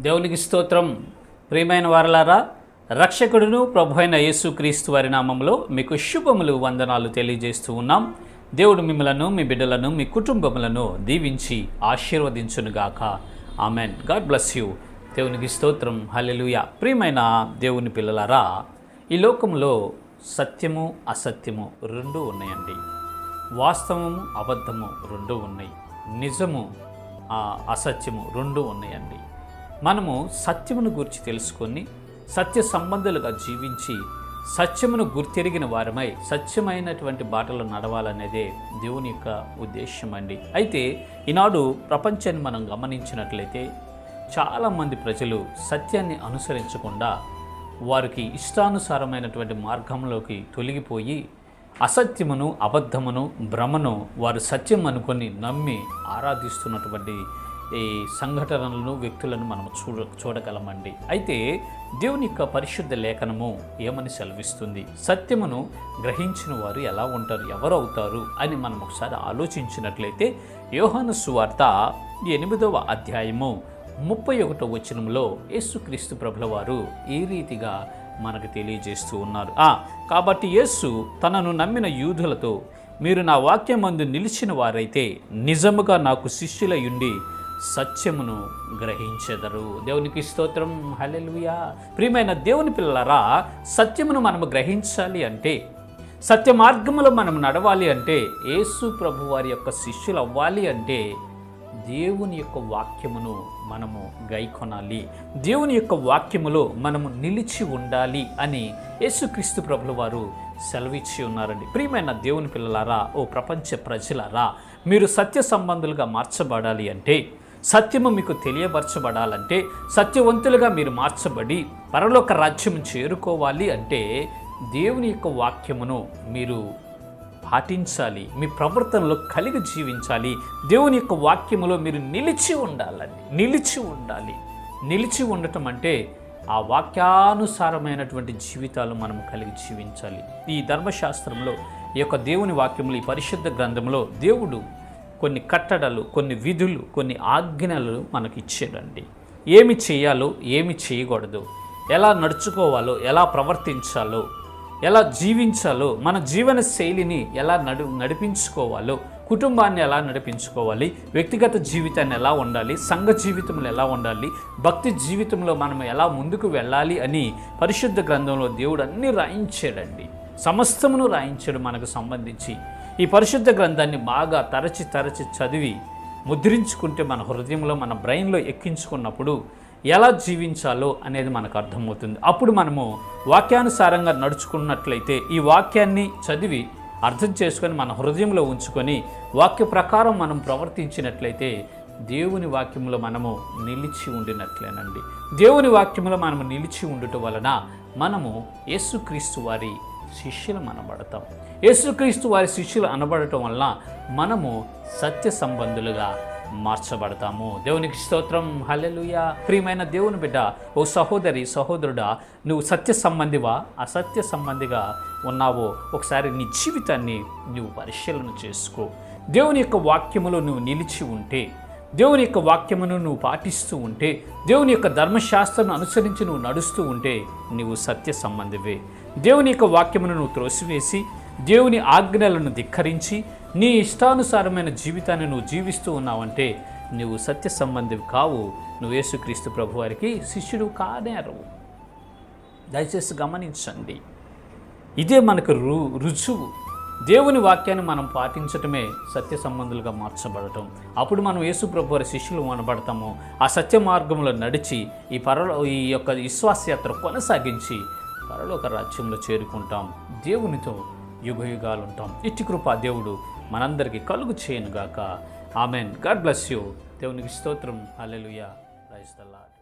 దేవునికి స్తోత్రం. ప్రియమైన వారలారా, రక్షకుడును ప్రభు అయిన యేసుక్రీస్తు వారి నామంలో మీకు శుభములు, వందనాలు తెలియజేస్తూ ఉన్నాం. దేవుడు మిమ్మలను, మీ బిడ్డలను, మీ కుటుంబములను దీవించి ఆశీర్వదించునుగాక. ఆమెన్. God bless you. దేవునికి స్తోత్రం. హల్లెలూయా. ప్రియమైన దేవుని పిల్లలారా, ఈ లోకంలో సత్యము అసత్యము రెండూ ఉన్నాయండి. వాస్తవము అబద్ధము రెండూ ఉన్నాయి. నిజము అసత్యము రెండూ ఉన్నాయండి. మనము సత్యమును గురించి తెలుసుకొని సత్య సంబంధులుగా జీవించి సత్యమును గుర్తెరిగిన వారమై సత్యమైనటువంటి బాటలో నడవాలనేదే దేవుని యొక్క ఉద్దేశం అండి. అయితే ఈనాడు ప్రపంచాన్ని మనం గమనించినట్లయితే చాలామంది ప్రజలు సత్యాన్ని అనుసరించకుండా వారికి ఇష్టానుసారమైనటువంటి మార్గంలోకి తొలగిపోయి అసత్యమును, అబద్ధమును, భ్రమను వారు సత్యం అనుకొని నమ్మి ఆరాధిస్తున్నటువంటి ఈ సంఘటనలను, వ్యక్తులను మనం చూడగలమండి. అయితే దేవుని యొక్క పరిశుద్ధ లేఖనము ఏమని సెలవిస్తుంది? సత్యమును గ్రహించిన వారు ఎలా ఉంటారు, ఎవరు అవుతారు అని మనం ఒకసారి ఆలోచించినట్లయితే యోహాను సువార్త 8వ అధ్యాయము 31వ వచనంలో యేసుక్రీస్తు ప్రభుల వారు ఈ రీతిగా మనకు తెలియజేస్తూ ఉన్నారు. కాబట్టి యేసు తనను నమ్మిన యూదులతో, మీరు నా వాక్యమందు నిలిచిన వారైతే నిజముగా నాకు శిష్యులయుండి సత్యమును గ్రహించెదరు. దేవునికి స్తోత్రం. హల్లెలూయా. ప్రియమైన దేవుని పిల్లలారా, సత్యమును మనము గ్రహించాలి అంటే, సత్య మార్గములో మనం నడవాలి అంటే, యేసు ప్రభు వారి యొక్క శిష్యులు అవ్వాలి అంటే దేవుని యొక్క వాక్యమును మనము గైకొనాలి, దేవుని యొక్క వాక్యములో మనము నిలిచి ఉండాలి అని యేసుక్రీస్తు ప్రభుల వారు సెలవిచ్చి ఉన్నారండి. ప్రియమైన దేవుని పిల్లలారా, ఓ ప్రపంచ ప్రజలారా, మీరు సత్య సంబంధులుగా మార్చబడాలి అంటే, సత్యము మీకు తెలియపరచబడాలంటే, సత్యవంతులుగా మీరు మార్చబడి పరలోక రాజ్యం చేరుకోవాలి అంటే దేవుని యొక్క వాక్యమును మీరు పాటించాలి, మీ ప్రవర్తనలో కలిగి జీవించాలి. దేవుని యొక్క వాక్యములో మీరు నిలిచి ఉండాలండి. నిలిచి ఉండటం అంటే ఆ వాక్యానుసారమైనటువంటి జీవితాలు మనం కలిగి జీవించాలి. ఈ ధర్మశాస్త్రంలో, ఈ యొక్క దేవుని వాక్యములు, ఈ పరిశుద్ధ గ్రంథంలో దేవుడు కొన్ని కట్టడలు, కొన్ని విధులు, కొన్ని ఆజ్ఞలు మనకి ఇచ్చాడండి. ఏమి చేయాలో, ఏమి చేయకూడదు, ఎలా నడుచుకోవాలో, ఎలా ప్రవర్తించాలో, ఎలా జీవించాలో, మన జీవన శైలిని ఎలా నడిపించుకోవాలో, కుటుంబాన్ని ఎలా నడిపించుకోవాలి, వ్యక్తిగత జీవితాన్ని ఎలా ఉండాలి, సంఘ జీవితంలో ఎలా ఉండాలి, భక్తి జీవితంలో మనం ఎలా ముందుకు వెళ్ళాలి అని పరిశుద్ధ గ్రంథంలో దేవుడు అన్నీ రాయించాడండి. సమస్తమును రాయించాడు మనకు సంబంధించి. ఈ పరిశుద్ధ గ్రంథాన్ని బాగా తరచి చదివి ముద్రించుకుంటే మన హృదయంలో, మన బ్రెయిన్లో ఎక్కించుకున్నప్పుడు ఎలా జీవించాలో అనేది మనకు అర్థమవుతుంది. అప్పుడు మనము వాక్యానుసారంగా నడుచుకున్నట్లయితే, ఈ వాక్యాన్ని చదివి అర్థం చేసుకొని మన హృదయంలో ఉంచుకొని వాక్య ప్రకారం మనం ప్రవర్తించినట్లయితే దేవుని వాక్యంలో మనము నిలిచి ఉండినట్లేనండి. దేవుని వాక్యంలో మనము నిలిచి ఉండటం వలన మనము యేసుక్రీస్తు వారి శిష్యులు అనబడతాం. యేసుక్రీస్తు వారి శిష్యులు అనబడటం వలన మనము సత్య సంబంధులుగా మార్చబడతాము. దేవునికి స్తోత్రం. హల్లెలూయా. ప్రియమైన దేవుని బిడ్డ, ఓ సహోదరి, సహోదరుడా, నువ్వు సత్య సంబంధివా, అసత్య సంబంధిగా ఉన్నావో ఒకసారి నీ జీవితాన్ని నువ్వు పరిశీలన చేసుకో. దేవుని యొక్క వాక్యములో నువ్వు నిలిచి ఉంటే, దేవుని యొక్క వాక్యమును నువ్వు పాటిస్తూ ఉంటే, దేవుని యొక్క ధర్మశాస్త్రాన్ని అనుసరించి నువ్వు నడుస్తూ ఉంటే నువ్వు సత్య సంబంధివే. దేవుని యొక్క వాక్యమును నువ్వు త్రోసివేసి దేవుని ఆజ్ఞలను ధిక్కరించి నీ ఇష్టానుసారమైన జీవితాన్ని నువ్వు జీవిస్తూ ఉన్నావంటే నువ్వు సత్య సంబంధివి కావు. నువ్వు యేసుక్రీస్తు ప్రభు వారికి శిష్యుడు కానేరు. దయచేసి గమనించండి. ఇదే మనకు రుజువు. దేవుని వాక్యాన్ని మనం పాటించటమే సత్య సంబంధులుగా మార్చబడటం. అప్పుడు మనం యేసు ప్రభు వారి శిష్యులు అనబడతాము. ఆ సత్య మార్గంలో నడిచి ఈ యొక్క విశ్వాసయాత్ర కొనసాగించి పరలోక రాజ్యంలో చేరుకుంటాం. దేవునితో యుగయుగాలు ఉంటాం. ఇట్టి కృప దేవుడు మనందరికీ కలుగు చేయనుగాక. ఆమెన్. God bless you. దేవునికి స్తోత్రం. హల్లెలూయా. Praise the lord.